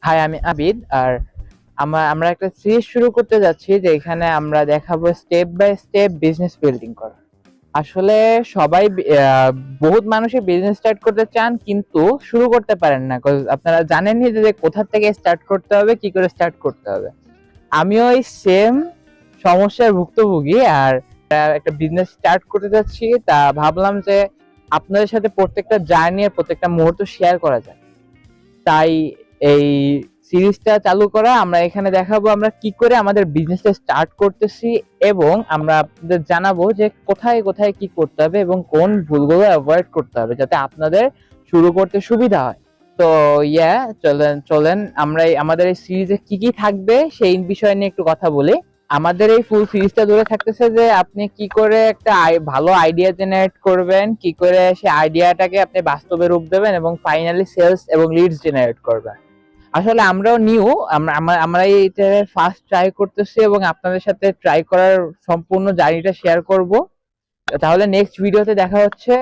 High, আমি আবিদ। আর আমরা একটা সিরিজ শুরু করতে যাচ্ছি, যে এখানে আমরা দেখাবো step by step business building করা। আসলে সবাই বহুত মানুষই বিজনেস স্টার্ট করতে চান, কিন্তু শুরু করতে পারেন না। আপনারা জানেনই যে কোথা থেকে স্টার্ট করতে হবে, কি করে স্টার্ট করতে হবে। আমিও এই সেম সমস্যার ভুক্তভোগী। আর একটা বিজনেস স্টার্ট করতে যাচ্ছি, তা ভাবলাম যে আপনাদের সাথে প্রত্যেকটা জার্নি আর প্রত্যেকটা মুহূর্ত শেয়ার করা যায়। তাই এই সিরিজটা চালু করা। আমরা এখানে দেখাবো আমরা কি করে আমাদের বিজনেসটা স্টার্ট করতেছি, এবং আমরা আপনাদের জানাবো যে কোথায় কোথায় কি করতে হবে এবং কোন ভুলগুলো অ্যাভয়েড করতে হবে, যাতে আপনাদের শুরু করতে সুবিধা হয়। তো চলেন চলেন আমরা আমাদের এই সিরিজে কি কি থাকবে সেই বিষয় নিয়ে একটু কথা বলি। আমাদের এই ফুল সিরিজটা ধরে থাকতেছে যে আপনি কি করে একটা ভালো আইডিয়া জেনারেট করবেন, কি করে সেই আইডিয়াটাকে আপনি বাস্তবে রূপ দেবেন, এবং ফাইনালি সেলস এবং লিডস জেনারেট করবেন। আসলে আমরাও নিউ, আমরা এইটা ফার্স্ট ট্রাই করতেছি এবং আপনাদের সাথে ট্রাই করার সম্পূর্ণ জার্নিটা শেয়ার করব। তাহলে নেক্সট ভিডিওতে দেখা হচ্ছে।